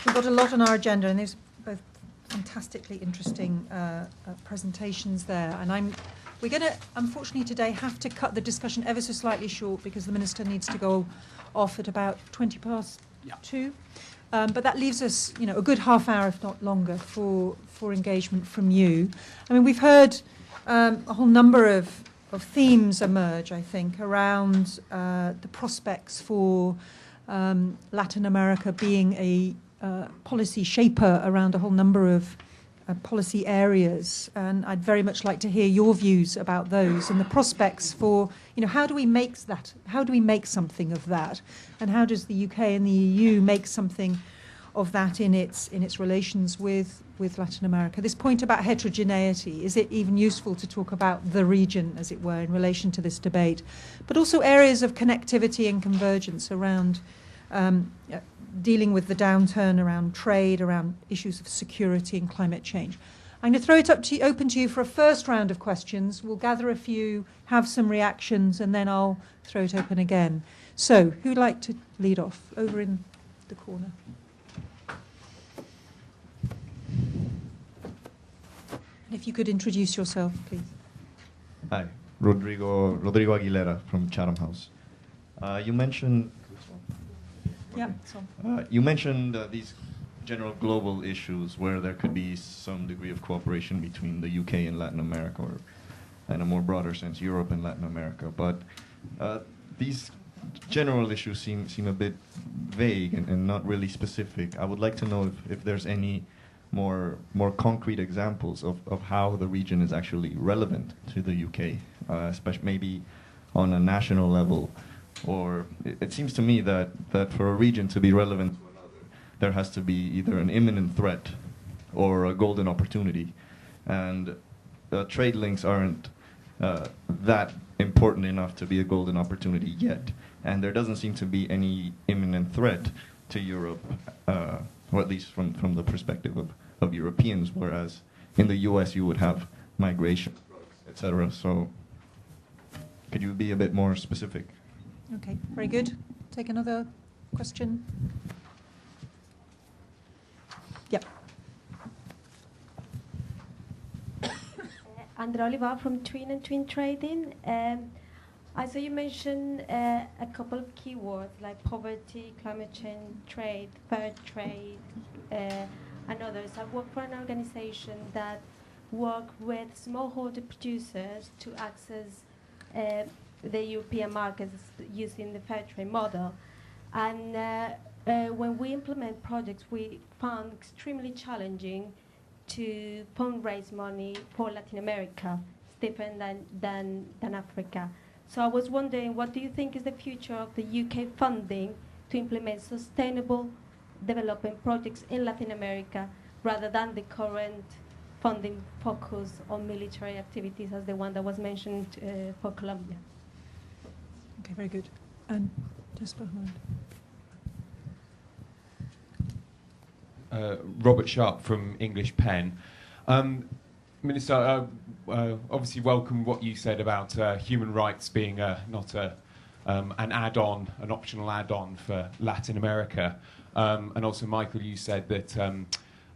We've got a lot on our agenda, and there's both fantastically interesting presentations there. And we're going to, unfortunately today, have to cut the discussion ever so slightly short because the Minister needs to go off at about 20 past 2. But that leaves us, a good half hour, if not longer, for engagement from you. I mean, we've heard a whole number of themes emerge, I think, around the prospects for Latin America being a policy shaper around a whole number of policy areas, and I'd very much like to hear your views about those and the prospects for, how do we make that? How do we make something of that? And how does the UK and the EU make something of that in its relations with Latin America? This point about heterogeneity, is it even useful to talk about the region, as it were, in relation to this debate? But also areas of connectivity and convergence around dealing with the downturn, around trade, around issues of security and climate change. I'm going to throw it open to you for a first round of questions. We'll gather a few, have some reactions, and then I'll throw it open again. So, who'd like to lead off? Over in the corner. And if you could introduce yourself, please. Hi, Rodrigo Aguilera from Chatham House. You mentioned. Yeah. You mentioned these general global issues where there could be some degree of cooperation between the UK and Latin America, or in a more broader sense, Europe and Latin America. But these general issues seem a bit vague and not really specific. I would like to know if there's any more concrete examples of how the region is actually relevant to the UK, especially maybe on a national level. Or it seems to me that for a region to be relevant to another, there has to be either an imminent threat or a golden opportunity. And trade links aren't that important enough to be a golden opportunity yet. And there doesn't seem to be any imminent threat to Europe, or at least from the perspective of Europeans, whereas in the US you would have migration, etc. So could you be a bit more specific? Okay, very good. Take another question. Yep. Andrea Oliva from Twin and Twin Trading. I saw you mention a couple of keywords like poverty, climate change, trade, fair trade, and others. I work for an organization that work with smallholder producers to access the European markets using the fair trade model. And when we implement projects, we found extremely challenging to fundraise money for Latin America. It's different than Africa. So I was wondering, what do you think is the future of the UK funding to implement sustainable development projects in Latin America rather than the current funding focus on military activities as the one that was mentioned for Colombia? Okay, very good. And just behind. Robert Sharp from English Pen. Minister, obviously welcome what you said about human rights being not an add-on, an optional add-on for Latin America. And also, Michael, you said that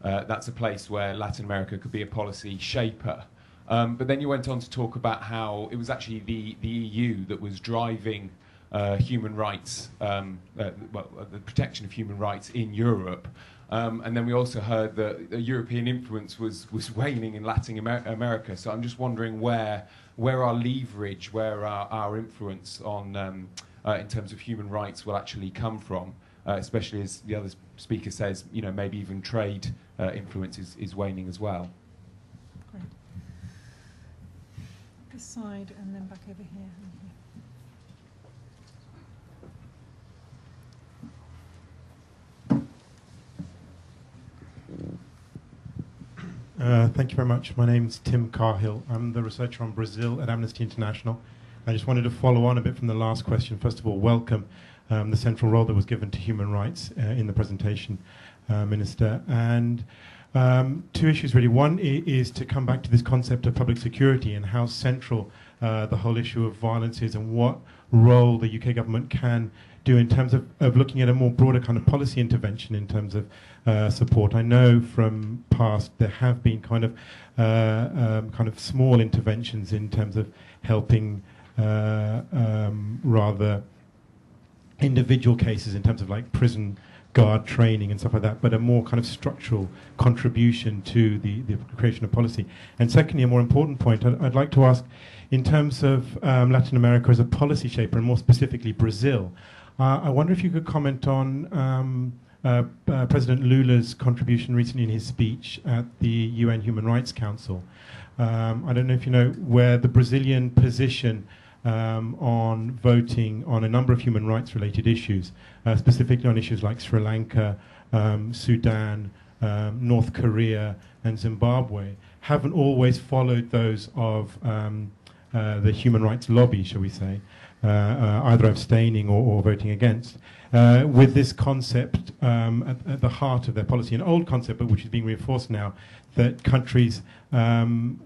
that's a place where Latin America could be a policy shaper. But then you went on to talk about how it was actually the EU that was driving human rights, the protection of human rights in Europe. And then we also heard that the European influence was waning in Latin America. So I'm just wondering where our leverage, where our influence on in terms of human rights will actually come from, especially as the other speaker says, maybe even trade influence is waning as well. Great. This side and then back over here. Thank you very much. My name's Tim Carhill. I'm the researcher on Brazil at Amnesty International. I just wanted to follow on a bit from the last question. First of all, welcome the central role that was given to human rights in the presentation, Minister. And Two issues really. One is to come back to this concept of public security and how central the whole issue of violence is, and what role the UK government can do in terms of looking at a more broader kind of policy intervention in terms of support. I know from past there have been kind of small interventions in terms of helping rather individual cases in terms of like prison guard training and stuff like that, but a more kind of structural contribution to the creation of policy. And secondly, a more important point, I'd like to ask, in terms of Latin America as a policy shaper, and more specifically Brazil, I wonder if you could comment on President Lula's contribution recently in his speech at the UN Human Rights Council. I don't know if you know where the Brazilian position on voting on a number of human rights related issues, specifically on issues like Sri Lanka, Sudan, North Korea and Zimbabwe, haven't always followed those of the human rights lobby, shall we say, either abstaining or voting against, with this concept at the heart of their policy, an old concept but which is being reinforced now, that countries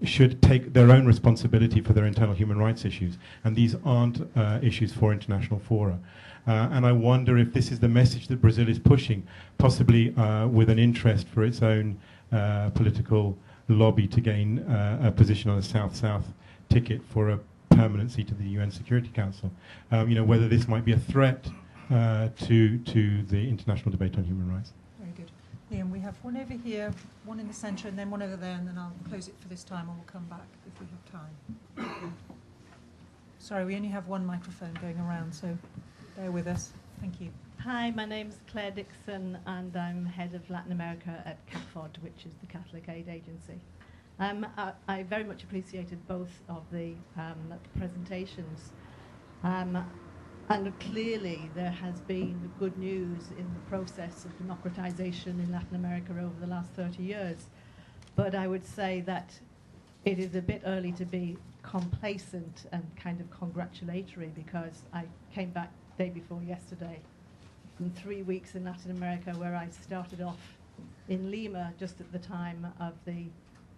should take their own responsibility for their internal human rights issues, and these aren't issues for international fora. And I wonder if this is the message that Brazil is pushing, possibly with an interest for its own political lobby to gain a position on a South-South ticket for a permanent seat of the UN Security Council. Whether this might be a threat to the international debate on human rights. Very good. Liam, we have one over here, one in the centre, and then one over there, and then I'll close it for this time, and we'll come back if we have time. Sorry, we only have one microphone going around, so bear with us. Thank you. Hi, my name's Claire Dixon, and I'm head of Latin America at CAFOD, which is the Catholic Aid Agency. I very much appreciated both of the presentations. And clearly there has been good news in the process of democratization in Latin America over the last 30 years. But I would say that it is a bit early to be complacent and kind of congratulatory, because I came back day before yesterday from 3 weeks in Latin America, where I started off in Lima just at the time of the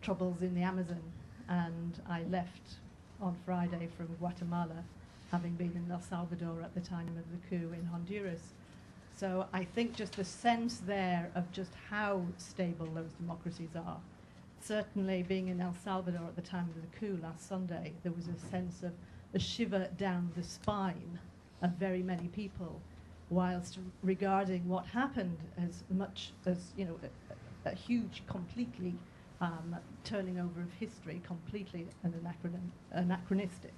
troubles in the Amazon, and I left on Friday from Guatemala, having been in El Salvador at the time of the coup in Honduras. So I think just the sense there of just how stable those democracies are. Certainly being in El Salvador at the time of the coup last Sunday, there was a sense of a shiver down the spine of very many people, whilst regarding what happened as much as, a huge, completely turning over of history, completely anachronistic.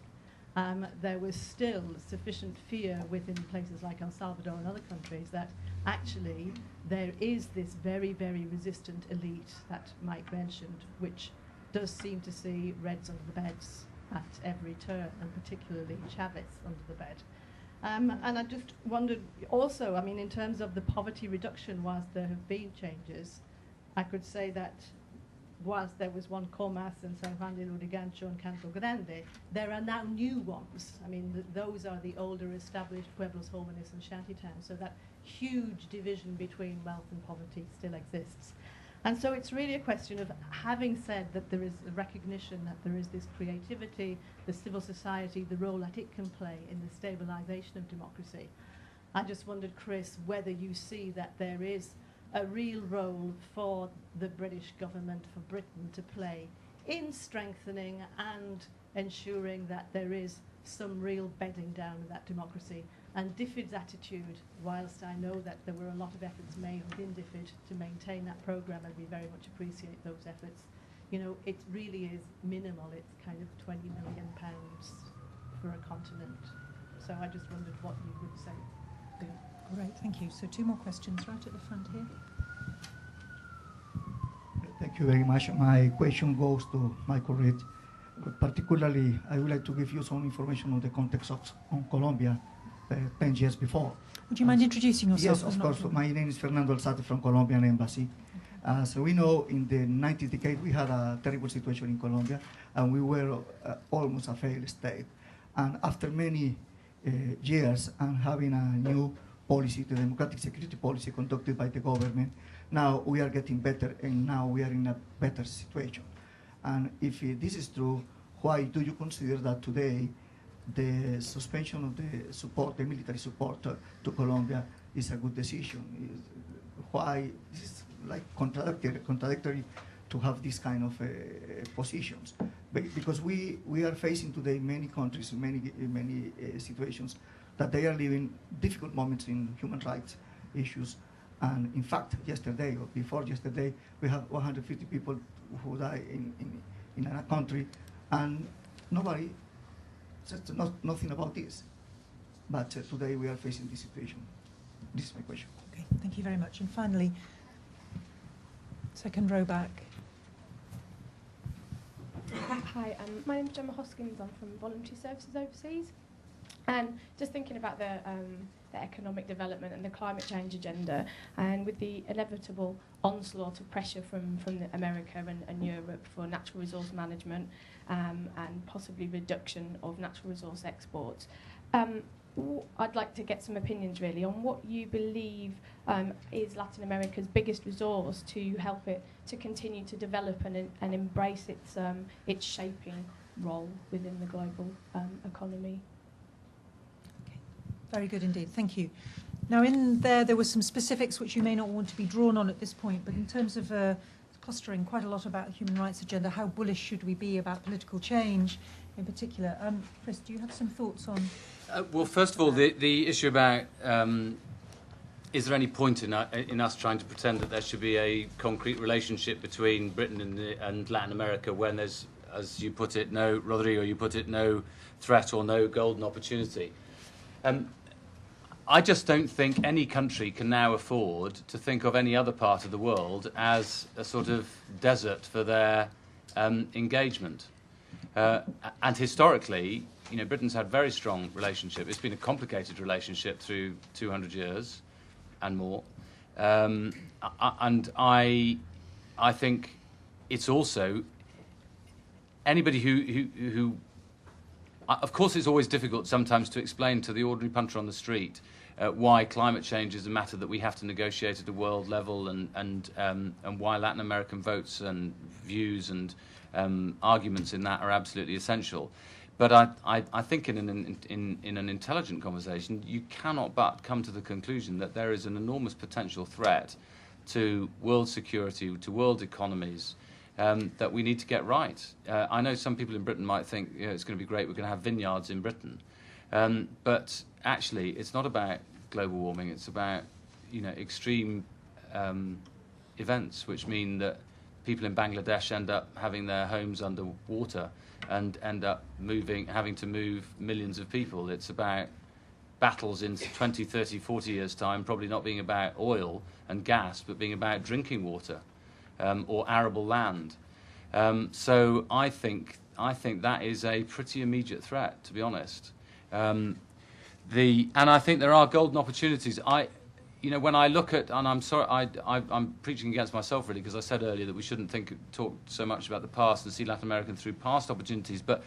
There was still sufficient fear within places like El Salvador and other countries that actually there is this very, very resistant elite that Mike mentioned, which does seem to see Reds under the beds at every turn, and particularly Chavez under the bed. And I just wondered also, in terms of the poverty reduction, whilst there have been changes, I could say that whilst there was one Comas and San Juan de Lurigancho and Canto Grande, there are now new ones. Those are the older established pueblos, jóvenes and shantytowns. So that huge division between wealth and poverty still exists. And so it's really a question of, having said that there is a recognition that there is this creativity, the civil society, the role that it can play in the stabilization of democracy. I just wondered, Chris, whether you see that there is a real role for the British government, for Britain to play in strengthening and ensuring that there is some real bedding down of that democracy. And DFID's attitude, whilst I know that there were a lot of efforts made within DFID to maintain that programme, and we very much appreciate those efforts, it really is minimal. It's kind of £20 million for a continent. So I just wondered what you would say. Great, thank you. So 2 more questions right at the front here. Thank you very much. My question goes to Michael Reid. Particularly, I would like to give you some information on the context on Colombia 10 years before. Would you mind introducing yourself? Yes, of course. My name is Fernando Alzate from Colombian Embassy. As we know, in the 90th decade, we had a terrible situation in Colombia, and we were almost a failed state. And after many years and having a new policy, the democratic security policy conducted by the government, now we are getting better, and now we are in a better situation. And if this is true, why do you consider that today the suspension of the support, the military support to Colombia, is a good decision? Why this is like contradictory to have this kind of positions? Because we are facing today many countries, many situations that they are living difficult moments in human rights issues. And in fact, yesterday or before yesterday, we have 150 people who died in a country, and nobody says nothing about this. But today we are facing this situation. This is my question. Okay, thank you very much. And finally, second row back. Hi, my name's Gemma Hoskins. I'm from Voluntary Services Overseas. And just thinking about the economic development and the climate change agenda, and with the inevitable onslaught of pressure from America and Europe for natural resource management and possibly reduction of natural resource exports, I'd like to get some opinions really on what you believe is Latin America's biggest resource to help it to continue to develop and embrace its shaping role within the global economy. Very good indeed, thank you. Now in there were some specifics which you may not want to be drawn on at this point, but in terms of clustering quite a lot about the human rights agenda, how bullish should we be about political change in particular? Chris, do you have some thoughts on? Well, first of all, the issue about is there any point in us trying to pretend that there should be a concrete relationship between Britain and Latin America when there's, as you put it, Rodrigo, you put it, no threat or no golden opportunity? I just don't think any country can now afford to think of any other part of the world as a sort of desert for their engagement. And historically, Britain's had very strong relationship. It's been a complicated relationship through 200 years and more. And I think it's also anybody who of course, it's always difficult sometimes to explain to the ordinary punter on the street why climate change is a matter that we have to negotiate at a world level, and why Latin American votes and views and arguments in that are absolutely essential. But I think in an intelligent conversation, you cannot but come to the conclusion that there is an enormous potential threat to world security, to world economies, that we need to get right. I know some people in Britain might think it's going to be great, we're going to have vineyards in Britain. But actually, it's not about global warming, it's about extreme events, which mean that people in Bangladesh end up having their homes under water and end up having to move millions of people. It's about battles in 20, 30, 40 years' time, probably not being about oil and gas, but being about drinking water. Or arable land. So I think that is a pretty immediate threat, to be honest. And I think there are golden opportunities. When I look at, and I'm sorry, I'm preaching against myself really, because I said earlier that we shouldn't talk so much about the past and see Latin America through past opportunities. But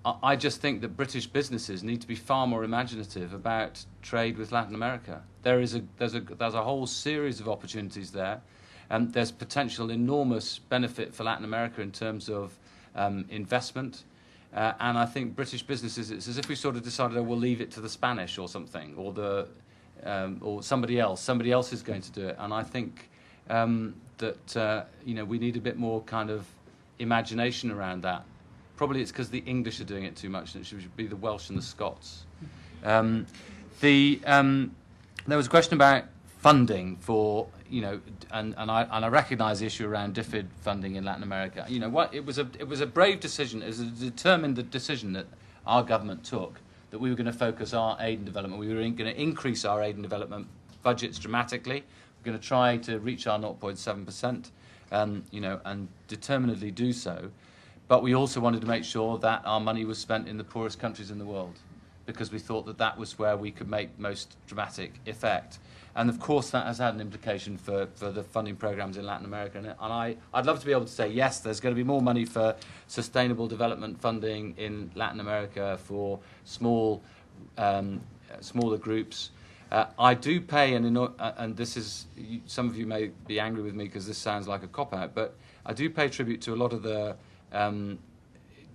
I just think that British businesses need to be far more imaginative about trade with Latin America. There's a whole series of opportunities there. There's potential enormous benefit for Latin America in terms of investment. And I think British businesses, it's as if we sort of decided, we'll leave it to the Spanish or something, or somebody else. Somebody else is going to do it. And I think that we need a bit more kind of imagination around that. Probably it's because the English are doing it too much, and it should be the Welsh and the Scots. There was a question about funding for, and I recognise the issue around DFID funding in Latin America. It was a brave decision. It was a determined decision that our government took, that we were going to focus our aid and development. We were going to increase our aid and development budgets dramatically. We're going to try to reach our 0.7%, and determinedly do so. But we also wanted to make sure that our money was spent in the poorest countries in the world, because we thought that was where we could make most dramatic effect. And of course that has had an implication for the funding programs in Latin America. And I'd love to be able to say, yes, there's going to be more money for sustainable development funding in Latin America for smaller groups. I do pay, and this is, some of you may be angry with me because this sounds like a cop-out, but I do pay tribute to a lot of the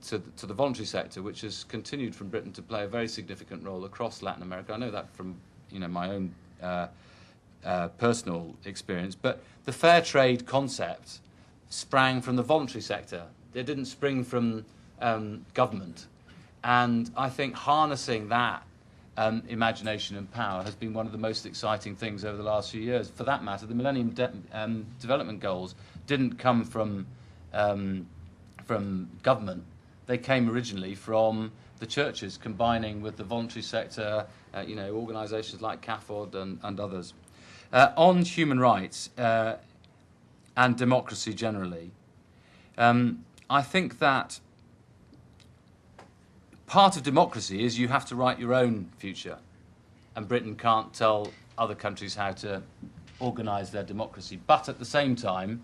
to the voluntary sector, which has continued from Britain to play a very significant role across Latin America. I know that from my own personal experience, but the fair trade concept sprang from the voluntary sector. It didn't spring from government, and I think harnessing that imagination and power has been one of the most exciting things over the last few years. For that matter, the Millennium Development Goals didn't come from government. They came originally from the churches, combining with the voluntary sector, organisations like CAFOD and others. On human rights and democracy generally, I think that part of democracy is you have to write your own future, and Britain can't tell other countries how to organise their democracy. But at the same time,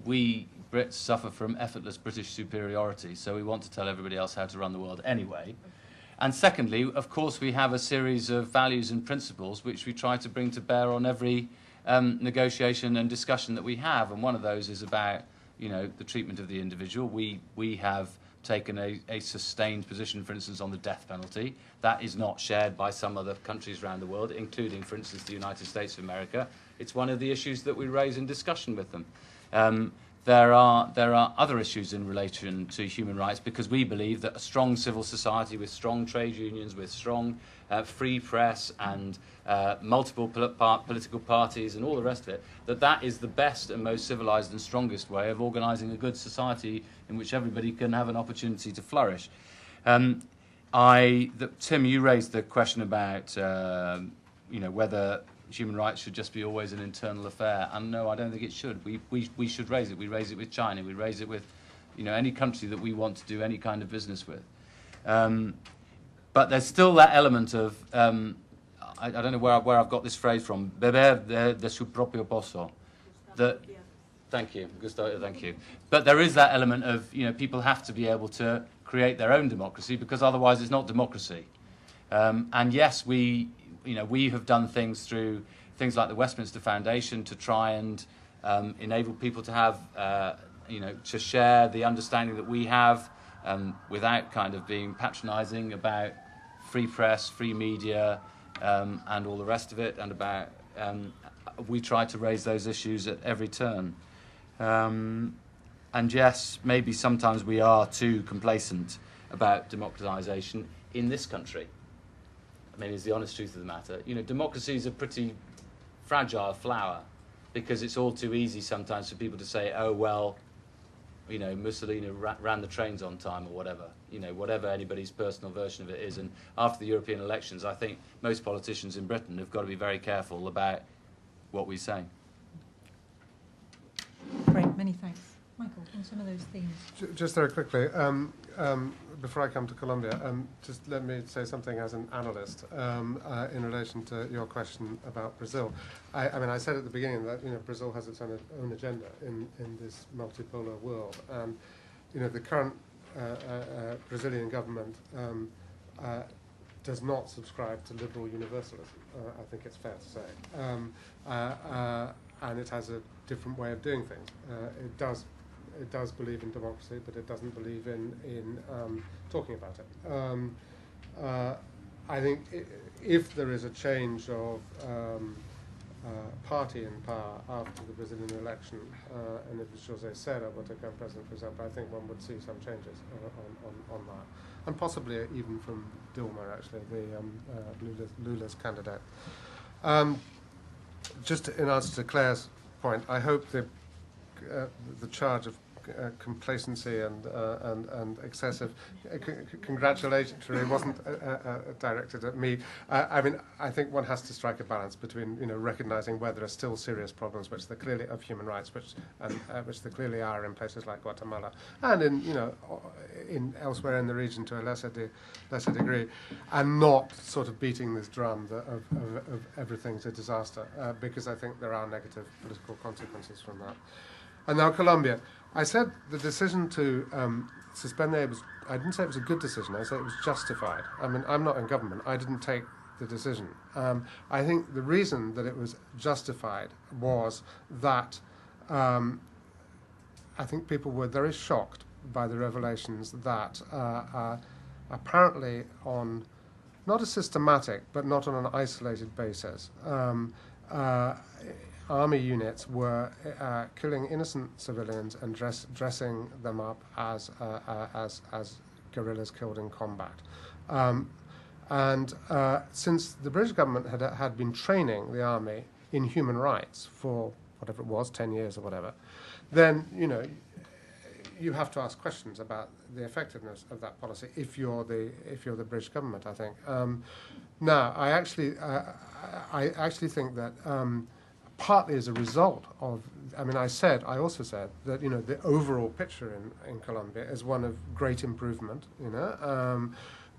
we Brits suffer from effortless British superiority, so we want to tell everybody else how to run the world anyway. And secondly, of course, we have a series of values and principles which we try to bring to bear on every negotiation and discussion that we have, and one of those is about the treatment of the individual. We have taken a sustained position, for instance, on the death penalty. That is not shared by some other countries around the world, including, for instance, the United States of America. It's one of the issues that we raise in discussion with them. There are other issues in relation to human rights, because we believe that a strong civil society with strong trade unions, with strong free press and multiple political parties and all the rest of it, that is the best and most civilised and strongest way of organising a good society in which everybody can have an opportunity to flourish. Tim, you raised the question about whether human rights should just be always an internal affair, and no, I don't think it should. We should raise it. We raise it with China. We raise it with any country that we want to do any kind of business with. But there's still that element of I don't know where I've got this phrase from. Beber de su propio pozo. Thank you, Gustavo. Thank you. But there is that element of people have to be able to create their own democracy, because otherwise it's not democracy. And yes, we have done things through things like the Westminster Foundation to try and enable people to have to share the understanding that we have, without kind of being patronising about free press, free media, and all the rest of it, and about we try to raise those issues at every turn. And yes, maybe sometimes we are too complacent about democratisation in this country. I mean, is the honest truth of the matter. Democracy is a pretty fragile flower, because it's all too easy sometimes for people to say, oh, well, Mussolini ran the trains on time, or whatever anybody's personal version of it is. And after the European elections, I think most politicians in Britain have got to be very careful about what we say. Great, many thanks. Michael, on some of those themes. Just very quickly, before I come to Colombia, just let me say something as an analyst in relation to your question about Brazil. I said at the beginning that Brazil has its own agenda in this multipolar world, and the current Brazilian government does not subscribe to liberal universalism. I think it's fair to say, and it has a different way of doing things. It does believe in democracy, but it doesn't believe in talking about it. I think if there is a change of party in power after the Brazilian election, and if José Serra were to become president, for example, I think one would see some changes on that. And possibly even from Dilma, actually, Lula's candidate. Just in answer to Claire's point, I hope the charge of complacency and excessive congratulatory wasn't directed at me. I think one has to strike a balance between recognising where there are still serious problems, which there clearly of human rights, which there clearly are in places like Guatemala, and in elsewhere in the region to a lesser degree, and not sort of beating this drum of everything's a disaster, because I think there are negative political consequences from that. And now Colombia. I said the decision to suspend the aid I didn't say it was a good decision. I said it was justified. I mean, I'm not in government. I didn't take the decision. I think the reason that it was justified was that I think people were very shocked by the revelations that apparently on not a systematic but not on an isolated basis, army units were killing innocent civilians and dressing them up as guerrillas killed in combat. Since the British government had been training the army in human rights for whatever it was, 10 years or whatever, then you have to ask questions about the effectiveness of that policy if you're the British government, I think. Now, I actually think that partly as a result of, I also said that the overall picture in Colombia is one of great improvement.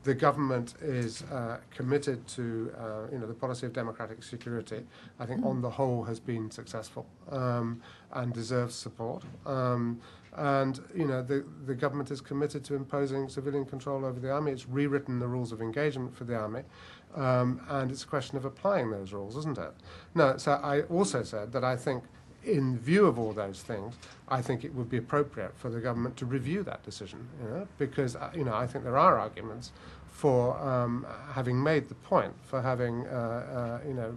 The government is committed to the policy of democratic security. I think on the whole has been successful and deserves support. The government is committed to imposing civilian control over the army. It's rewritten the rules of engagement for the army, and it's a question of applying those rules, isn't it? No, so I also said that I think in view of all those things, I think it would be appropriate for the government to review that decision, because I think there are arguments for having made the point, for having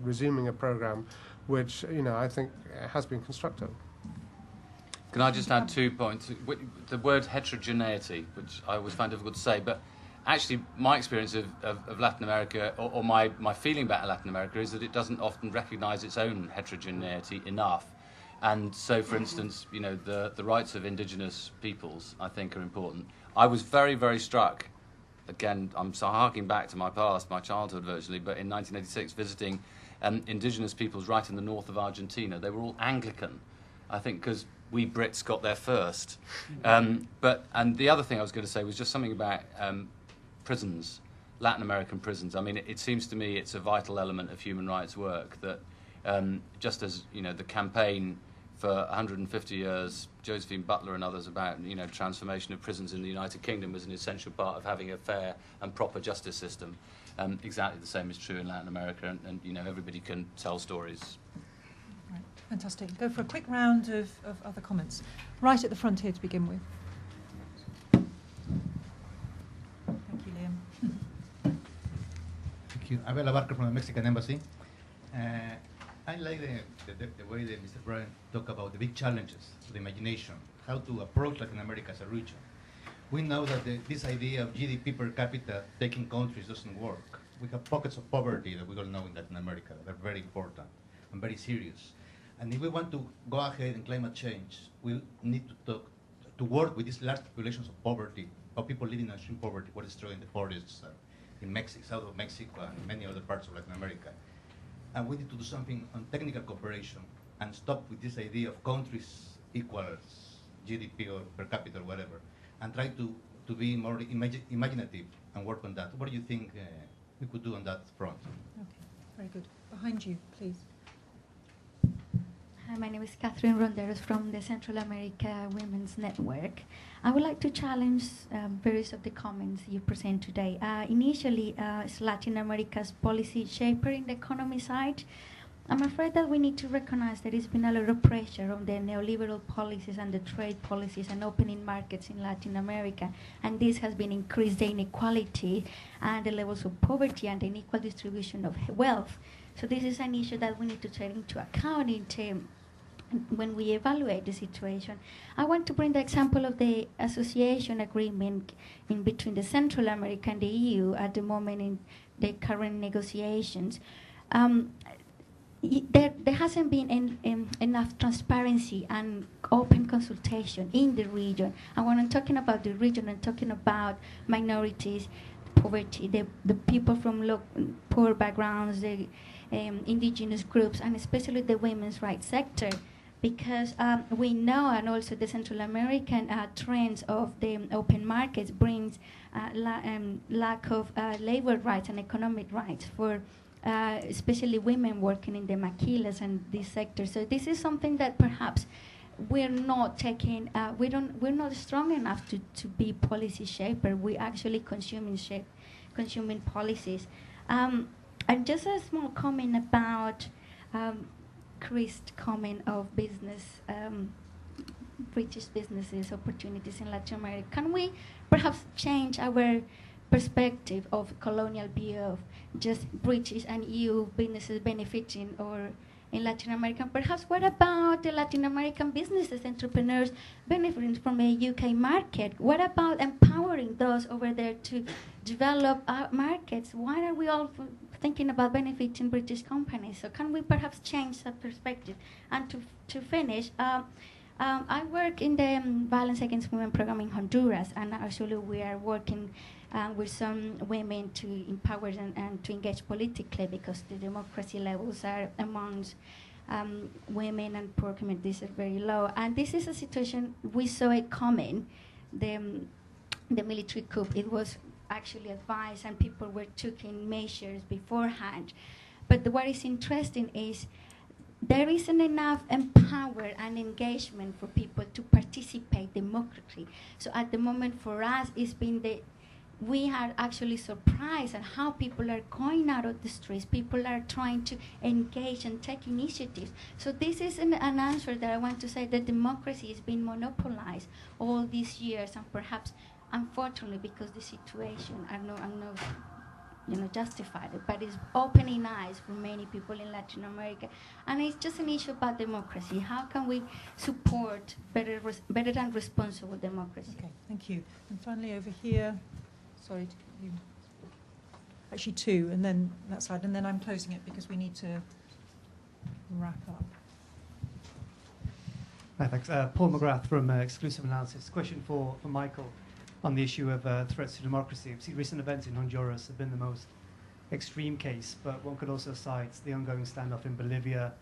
resuming a program which I think has been constructive. Can I just add 2 points? The word heterogeneity, which I always find difficult to say, but actually my experience of Latin America, or my feeling about Latin America, is that it doesn't often recognise its own heterogeneity enough. And so, for instance, the rights of indigenous peoples, I think, are important. I was very, very struck, again, I'm harking back to my past, my childhood virtually, but in 1986, visiting indigenous peoples right in the north of Argentina. They were all Anglican, I think, because we Brits got there first. And the other thing I was going to say was just something about prisons, Latin American prisons. I mean, it seems to me it's a vital element of human rights work that just as, the campaign for 150 years, Josephine Butler and others about, transformation of prisons in the United Kingdom was an essential part of having a fair and proper justice system. Exactly the same is true in Latin America, and everybody can tell stories. Right. Fantastic. Go for a quick round of other comments. Right at the front here to begin with. Thank you, Liam. Thank you. Abel Abarca from the Mexican Embassy. I like the way that Mr. Bryant talked about the big challenges to the imagination, how to approach Latin America as a region. We know that this idea of GDP per capita taking countries doesn't work. We have pockets of poverty that we all know in Latin America that are very important and very serious. And if we want to go ahead in climate change, we need to work with these large populations of poverty, of people living in extreme poverty, who are destroying the forests in Mexico, south of Mexico, and many other parts of Latin America. And we need to do something on technical cooperation and stop with this idea of countries equals GDP or per capita or whatever, and try to be more imaginative and work on that. What do you think we could do on that front? Okay, very good. Behind you, please. Hi, my name is Catherine Ronderos from the Central America Women's Network. I would like to challenge various of the comments you present today. Initially, is Latin America's policy shaper in the economy side. I'm afraid that we need to recognize there has been a lot of pressure on the neoliberal policies and the trade policies and opening markets in Latin America, and this has been increased the inequality and the levels of poverty and the unequal distribution of wealth. So this is an issue that we need to take into account when we evaluate the situation. I want to bring the example of the association agreement in between the Central America and the EU at the moment in the current negotiations. There hasn't been enough transparency and open consultation in the region. And when I'm talking about the region, I'm talking about minorities, poverty, the people from poor backgrounds, the indigenous groups, and especially the women's rights sector. Because we know, and also the Central American trends of the open markets brings lack of labor rights and economic rights for especially women working in the maquilas and this sector. So this is something that perhaps we're not taking. We're not strong enough to be policy shaper. We're actually consuming policies. And just a small comment about Chris' comment of business, British businesses, opportunities in Latin America. Can we perhaps change our perspective of colonial view of just British and EU businesses benefiting or in Latin America? Perhaps what about the Latin American businesses, entrepreneurs benefiting from a UK market? What about empowering those over there to develop markets? Why are we all thinking about benefiting British companies? So can we perhaps change that perspective? And to finish, I work in the Violence Against Women program in Honduras, and actually we are working with some women to empower them and to engage politically, because the democracy levels are amongst women and poor communities are very low. And this is a situation we saw it coming. The military coup, it was actually advised and people were taking measures beforehand. But what is interesting is there isn't enough empower and engagement for people to participate democratically. So at the moment for us, it's been we are actually surprised at how people are going out of the streets. People are trying to engage and take initiatives. So this is an answer that I want to say, that democracy has been monopolized all these years, and perhaps, unfortunately, because the situation, I'm not justified it, but it's opening eyes for many people in Latin America. And it's just an issue about democracy. How can we support better and responsible democracy? Okay, thank you. And finally over here, sorry, you. Actually two, and then that side, and then I'm closing it because we need to wrap up. Hi, thanks. Paul McGrath from Exclusive Analysis. Question for Michael on the issue of threats to democracy. Obviously, recent events in Honduras have been the most extreme case, but one could also cite the ongoing standoff in Bolivia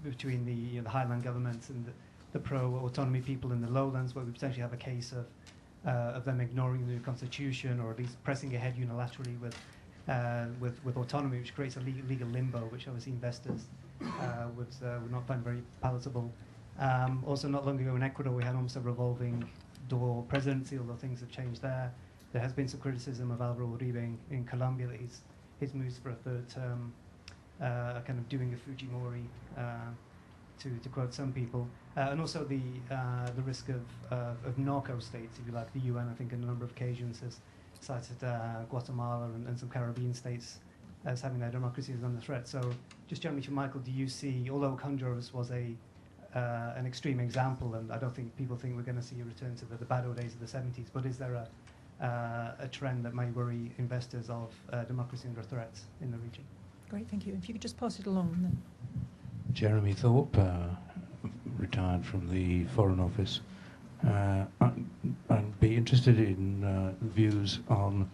between the highland governments and the pro-autonomy people in the lowlands, where we potentially have a case of them ignoring the new constitution, or at least pressing ahead unilaterally with autonomy, which creates a legal limbo, which obviously investors would not find very palatable. Also, not long ago in Ecuador, we had almost a revolving door presidency, although things have changed there. There has been some criticism of Álvaro Uribe in Colombia, that his moves for a third term are kind of doing a Fujimori, to quote some people. And also the risk of narco states, if you like. The UN, I think, on a number of occasions has cited Guatemala and some Caribbean states as having their democracies under threat. So just generally for Michael, do you see, although Honduras was an extreme example, and I don't think people think we're going to see a return to the bad old days of the 70s, but is there a trend that may worry investors of democracy under threat in the region? Great, thank you. If you could just pass it along. And then. Jeremy Thorpe, retired from the Foreign Office. I'd be interested in views on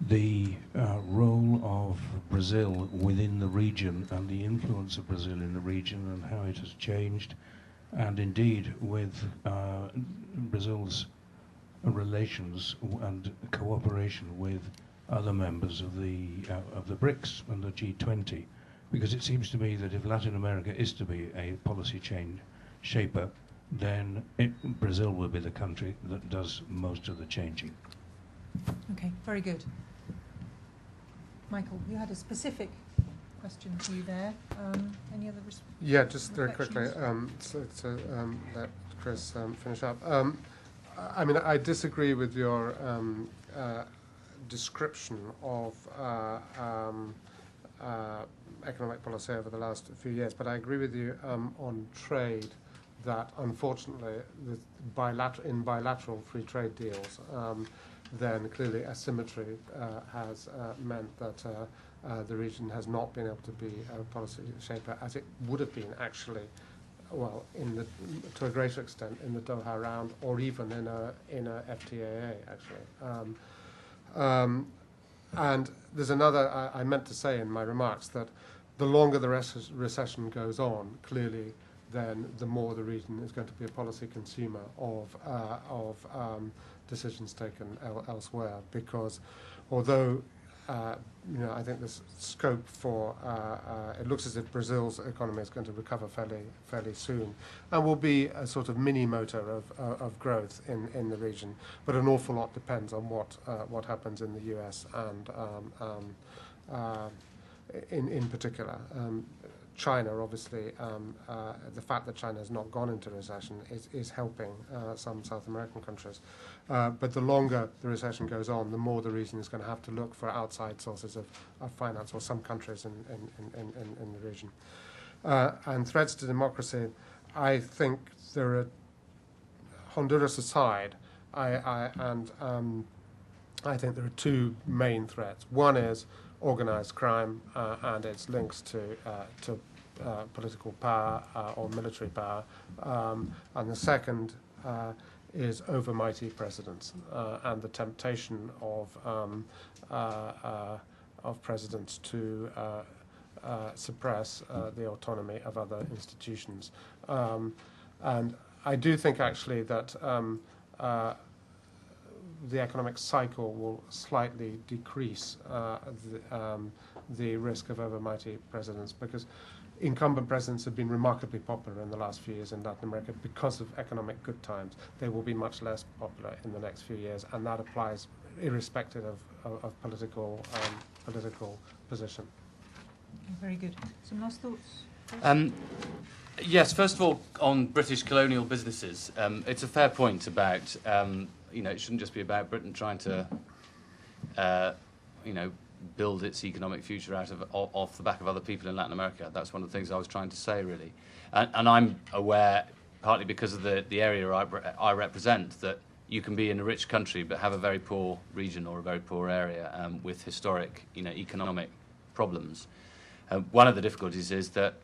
the role of Brazil within the region and the influence of Brazil in the region and how it has changed, and indeed with Brazil's relations and cooperation with other members of the BRICS and the G20, because it seems to me that if Latin America is to be a policy shaper, then Brazil will be the country that does most of the changing. Okay, very good. Michael, you had a specific question to you there. Any other Yeah, just very quickly, let Chris finish up. I mean, I disagree with your description of economic policy over the last few years, but I agree with you on trade, that unfortunately in bilateral free trade deals, then clearly asymmetry has meant that the region has not been able to be a policy shaper as it would have been actually, well, to a greater extent in the Doha round, or even in a FTAA actually. And there's another, I meant to say in my remarks that the longer the recession goes on, clearly then the more the region is going to be a policy consumer of decisions taken elsewhere. Because although I think there's scope for it looks as if Brazil's economy is going to recover fairly soon, and will be a sort of mini motor of growth in the region. But an awful lot depends on what happens in the US in particular. China, obviously, the fact that China has not gone into recession is helping some South American countries. But the longer the recession goes on, the more the region is going to have to look for outside sources of finance, or some countries in the region. And threats to democracy, I think there are, Honduras aside, I think there are two main threats. One is organized crime and its links to political power or military power, and the second is overmighty presidents and the temptation of presidents to suppress the autonomy of other institutions. And I do think actually that the economic cycle will slightly decrease the risk of overmighty presidents, because incumbent presidents have been remarkably popular in the last few years in Latin America because of economic good times. They will be much less popular in the next few years, and that applies irrespective of political position. Very good. Some last thoughts? Yes, first of all, on British colonial businesses, it's a fair point about, it shouldn't just be about Britain trying to, build its economic future off the back of other people in Latin America. That's one of the things I was trying to say, really. And I'm aware, partly because of the area I represent, that you can be in a rich country but have a very poor region or a very poor area with historic, economic problems. One of the difficulties is that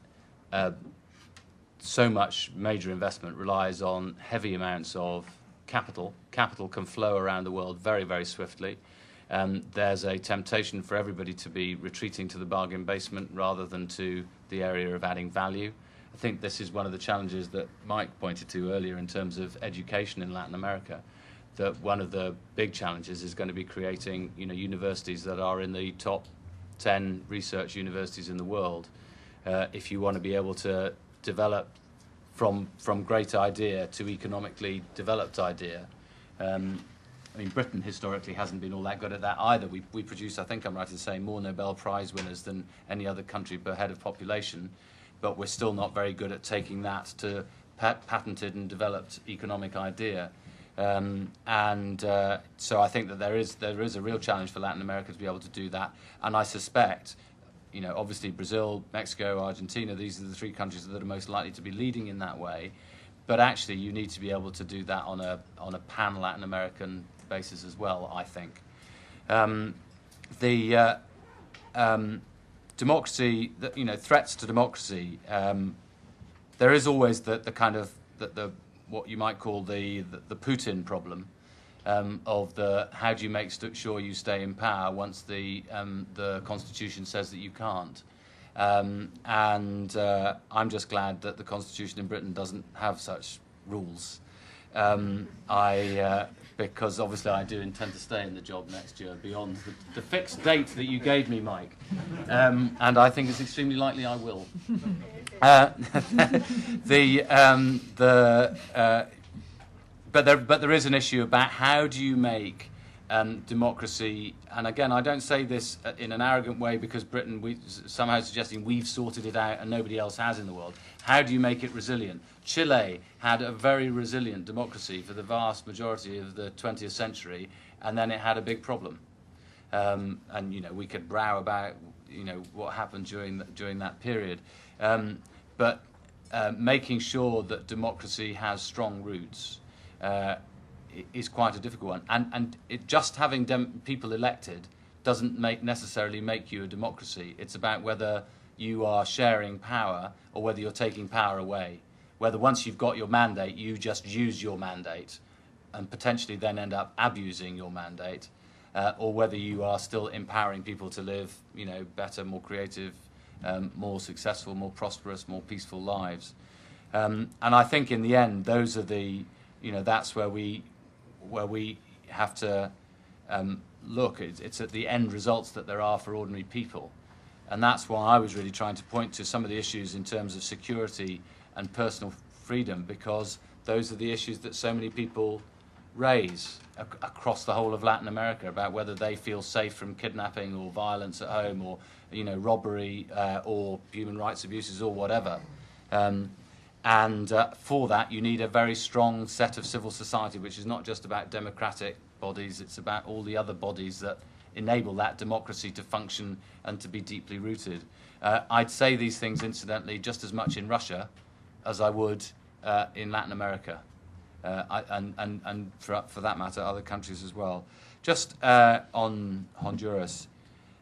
so much major investment relies on heavy amounts of capital. Capital can flow around the world very, very swiftly. There's a temptation for everybody to be retreating to the bargain basement rather than to the area of adding value. I think this is one of the challenges that Mike pointed to earlier in terms of education in Latin America, that one of the big challenges is going to be creating, universities that are in the top 10 research universities in the world. If you want to be able to develop from great idea to economically developed idea. Britain historically hasn't been all that good at that either. We produce, I think I'm right in saying, more Nobel Prize winners than any other country per head of population, but we're still not very good at taking that to patented and developed economic idea. So I think that there is a real challenge for Latin America to be able to do that, and I suspect, obviously Brazil, Mexico, Argentina, these are the three countries that are most likely to be leading in that way, but actually you need to be able to do that on a pan-Latin American basis as well, I think. Democracy, threats to democracy, there is always the kind of what you might call the Putin problem of how do you make sure you stay in power once the Constitution says that you can't. I'm just glad that the Constitution in Britain doesn't have such rules. Because obviously I do intend to stay in the job next year beyond the fixed date that you gave me, Mike. And I think it's extremely likely I will. But there is an issue about how do you make democracy, and again, I don't say this in an arrogant way because Britain, somehow suggesting we've sorted it out and nobody else has in the world. How do you make it resilient? Chile had a very resilient democracy for the vast majority of the 20th century, and then it had a big problem. And we could brow about what happened during that period, but making sure that democracy has strong roots is quite a difficult one, and just having people elected doesn't necessarily make you a democracy. It's about whether you are sharing power or whether you're taking power away. Whether once you've got your mandate, you just use your mandate and potentially then end up abusing your mandate, or whether you are still empowering people to live, better, more creative, more successful, more prosperous, more peaceful lives. And I think in the end, those are that's where we have to look. It's at the end results that there are for ordinary people. And that's why I was really trying to point to some of the issues in terms of security and personal freedom, because those are the issues that so many people raise across the whole of Latin America about whether they feel safe from kidnapping or violence at home or, you know, robbery or human rights abuses or whatever. For that, you need a very strong set of civil society, which is not just about democratic bodies, it's about all the other bodies that enable that democracy to function and to be deeply rooted. I'd say these things, incidentally, just as much in Russia as I would in Latin America, and for that matter, other countries as well. Just on Honduras,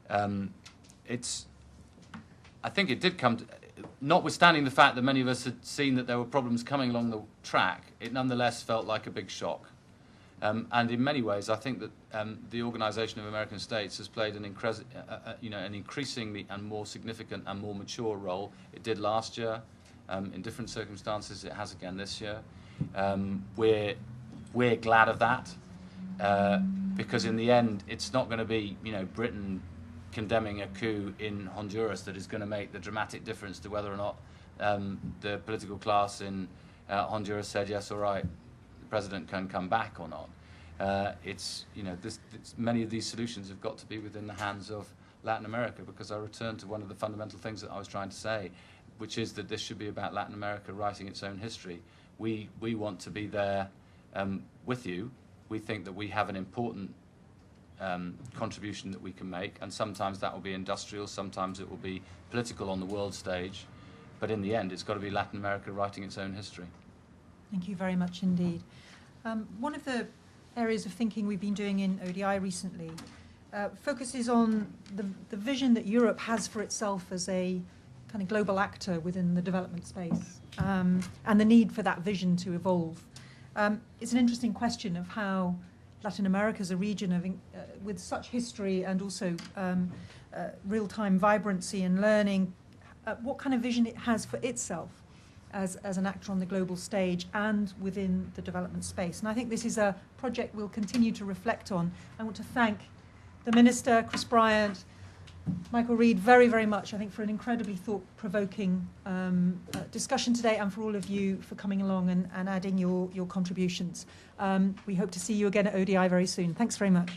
I think it did come to, notwithstanding the fact that many of us had seen that there were problems coming along the track, it nonetheless felt like a big shock. And in many ways, I think that the Organisation of American States has played an increasingly and more significant and more mature role. It did last year. In different circumstances, it has again this year. We're glad of that because in the end, it's not going to be, you know, Britain condemning a coup in Honduras that is going to make the dramatic difference to whether or not the political class in Honduras said yes, all right, the president can come back or not. Many of these solutions have got to be within the hands of Latin America, because I return to one of the fundamental things that I was trying to say, which is that this should be about Latin America writing its own history. We want to be there with you. We think that we have an important contribution that we can make, and sometimes that will be industrial, sometimes it will be political on the world stage, but in the end it's got to be Latin America writing its own history. Thank you very much indeed. One of the areas of thinking we've been doing in ODI recently focuses on the vision that Europe has for itself as a kind of global actor within the development space, and the need for that vision to evolve. It's an interesting question of how Latin America is a region of, with such history and also real-time vibrancy and learning, what kind of vision it has for itself as an actor on the global stage and within the development space. And I think this is a project we'll continue to reflect on. I want to thank the Minister, Chris Bryant, Michael Reid, very, very much, I think, for an incredibly thought-provoking discussion today, and for all of you for coming along and adding your contributions. We hope to see you again at ODI very soon. Thanks very much.